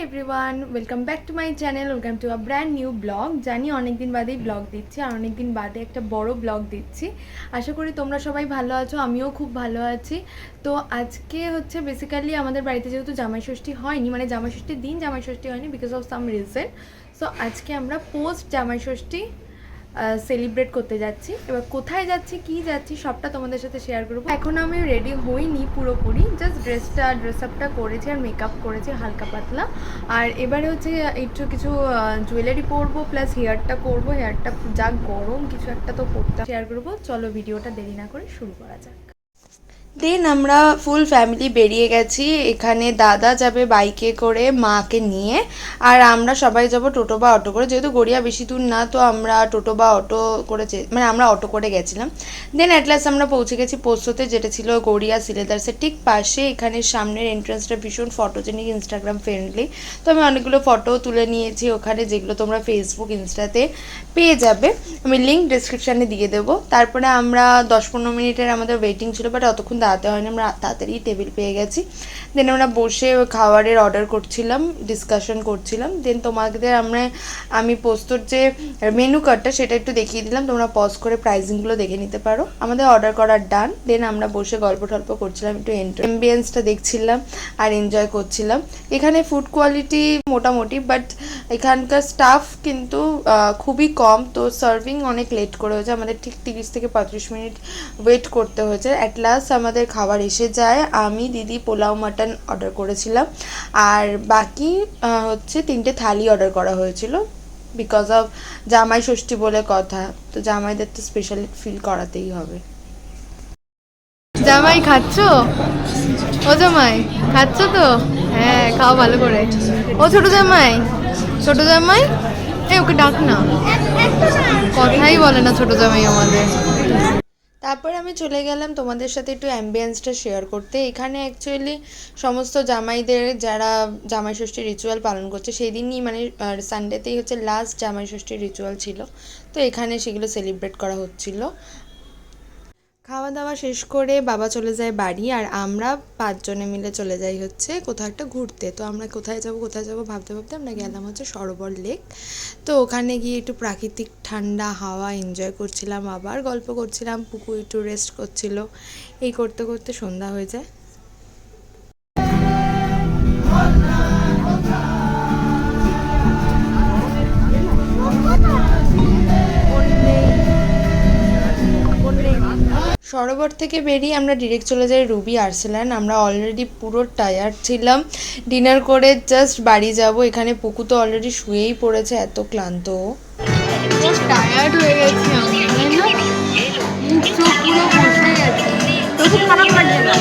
Everyone, welcome back to my channel, welcome to a brand new blog. জানি অনেক দিন বাদেই ব্লগ দিচ্ছি আর অনেক দিন বাদে একটা বড় ব্লগ দিচ্ছি। আশা করি তোমরা সবাই ভালো আছো, আমিও খুব ভালো আছি। তো আজকে হচ্ছে বেসিক্যালি আমাদের বাড়িতে যেহেতু জামাই ষষ্ঠী হয়নি, মানে জামাই ষষ্ঠীর দিন জামাই ষষ্ঠী হয়নি because of some reason. So আজকে আমরা পোস্ট জামাই ষষ্ঠী সেলিব্রেট করতে যাচ্ছি। এবার কোথায় যাচ্ছি, কি যাচ্ছি, সবটা তোমাদের সাথে শেয়ার করবো। এখন আমি রেডি হইনি পুরোপুরি, জাস্ট ড্রেস আপটা করেছি আর মেকআপ করেছি হালকা পাতলা। আর এবারে হচ্ছে একটু কিছু জুয়েলারি পরবো, প্লাস হেয়ারটা করবো। হেয়ারটা যা গরম, কিছু একটা তো করতে শেয়ার করবো। চলো ভিডিওটা দেরি না করে শুরু করা যাক। দেন আমরা ফুল ফ্যামিলি বেরিয়ে গেছি। এখানে দাদা যাবে বাইকে করে মাকে নিয়ে, আর আমরা সবাই যাব টোটো বা অটো করে। যেহেতু গড়িয়া বেশি দূর না, তো আমরা টোটো বা অটো করে মানে আমরা অটো করে গেছিলাম। দেন অ্যাটলাস্ট আমরা পৌঁছে গেছি পোস্ততে, যেটা ছিল গড়িয়া সিলেদার্সের ঠিক পাশে। এখানে সামনের এন্ট্রান্সটা ভীষণ ফটোজেনিক, ইনস্টাগ্রাম ফ্রেন্ডলি। তো আমি অনেকগুলো ফটোও তুলে নিয়েছি ওখানে, যেগুলো তোমরা ফেসবুক ইনস্টাতে পেয়ে যাবে। আমি লিঙ্ক ডিসক্রিপশানে দিয়ে দেবো। তারপরে আমরা 10-15 মিনিটের আমাদের ওয়েটিং ছিল, বাট অতক্ষণ দাঁড়াতে হয়নি, আমরা তাড়াতাড়ি টেবিল পেয়ে গেছি। দেন আমরা বসে খাবারের অর্ডার করছিলাম, ডিসকাশন করছিলাম। দেন তোমাদের আমি পোস্তর যে মেনু কার্ডটা সেটা একটু দেখিয়ে দিলাম, তোমরা পজ করে প্রাইসিংগুলো দেখে নিতে পারো। আমাদের অর্ডার করার ডান। দেন আমরা বসে গল্প টল্প করছিলাম, একটু এমবিয়েন্সটা দেখছিলাম আর এনজয় করছিলাম। এখানে ফুড কোয়ালিটি মোটামুটি, বাট এখানকার স্টাফ কিন্তু খুবই কম। তো সার্ভিং অনেক লেট করে হয়েছে, আমাদের ঠিক 30 থেকে 35 মিনিট ওয়েট করতে হয়েছে। অ্যাট লাস্ট আমাদের খাবার এসে যায়। আমি দিদি পোলাও মাটন অর্ডার করেছিলাম, আর বাকি হচ্ছে 3টে থালি অর্ডার করা হয়েছিল বিকজ অফ জামাই ষষ্ঠী বলে কথা। তো জামাইদের তো স্পেশাল ফিল করাতেই হবে। জামাই খাচ্ছ? ও জামাই খাচ্ছ তো? হ্যাঁ, খাও ভালো করে। ও ছোট জামাই, ছোট জামাই, ওকে ডাক না, কথাই বলে না ছোট জামাই আমাদের। তারপরে আমি চলে গেলাম তোমাদের সাথে একটু অ্যাম্বিয়েন্সটা শেয়ার করতে। এখানে অ্যাকচুয়ালি সমস্ত জামাইদের যারা জামাই ষষ্ঠীর রিচুয়াল পালন করছে, সেই দিনই মানে সানডেতেই হচ্ছে লাস্ট জামাই ষষ্ঠীর রিচুয়াল ছিল। তো এখানে সেগুলো সেলিব্রেট করা হচ্ছিল। খাওয়া দাওয়া শেষ করে বাবা চলে যায় বাড়ি, আর আমরা 5 জনে মিলে চলে যাই হচ্ছে কোথাও একটা ঘুরতে। তো আমরা কোথায় যাব ভাবতে ভাবতে আমরা গেলাম হচ্ছে সরোবর লেক। তো ওখানে গিয়ে একটু প্রাকৃতিক ঠান্ডা হাওয়া এনজয় করছিলাম, আবার গল্প করছিলাম, পুকুর একটু রেস্ট করছিল। এই করতে করতে সন্ধ্যা হয়ে যায়। সরোবর থেকে বেরিয়ে আমরা ডিরেক্ট চলে যাই রুবি আর্সেলান। আমরা অলরেডি পুরো টায়ার্ড ছিলাম, ডিনার করে জাস্ট বাড়ি যাব। এখানে পুকু তো অলরেডি শুয়েই পড়েছে, এত ক্লান্ত। টায়ার্ড হয়ে গেছি আমি, মুখ চোখ পুরো বসে গেছে, তবু খারাপ লাগছে না।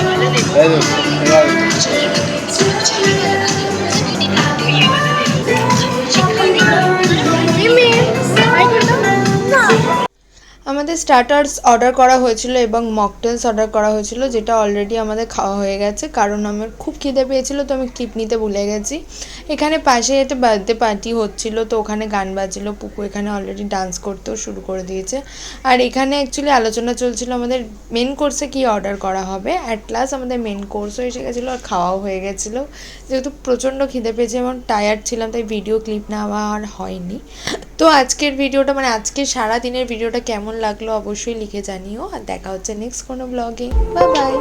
আমাদের স্টার্টার্স অর্ডার করা হয়েছিল এবং মকটেলস অর্ডার করা হয়েছিল, যেটা অলরেডি আমাদের খাওয়া হয়ে গেছে, কারণ আমার খুব খিদে পেয়েছিল। তো আমি ক্লিপ নিতে ভুলে গেছি। এখানে পাশে একটা বার্থডে পার্টি হচ্ছিল, তো ওখানে গান বাজছিল। পুকু এখানে অলরেডি ডান্স করতেও শুরু করে দিয়েছে। আর এখানে অ্যাকচুয়ালি আলোচনা চলছিল আমাদের মেন কোর্সে কী অর্ডার করা হবে। অ্যাট লাস্ট আমাদের মেন কোর্সও এসে গেছিলো আর খাওয়াও হয়ে গেছিলো। যেহেতু প্রচণ্ড খিদে পেয়েছে এবং টায়ার্ড ছিলাম, তাই ভিডিও ক্লিপ নেওয়া আর হয়নি। তো আজকের ভিডিওটা মানে আজকে সারা দিনের ভিডিওটা কেমন লাগলো অবশ্যই লিখে জানিও। আর দেখা হচ্ছে নেক্সট কোনো ব্লগে। Bye bye.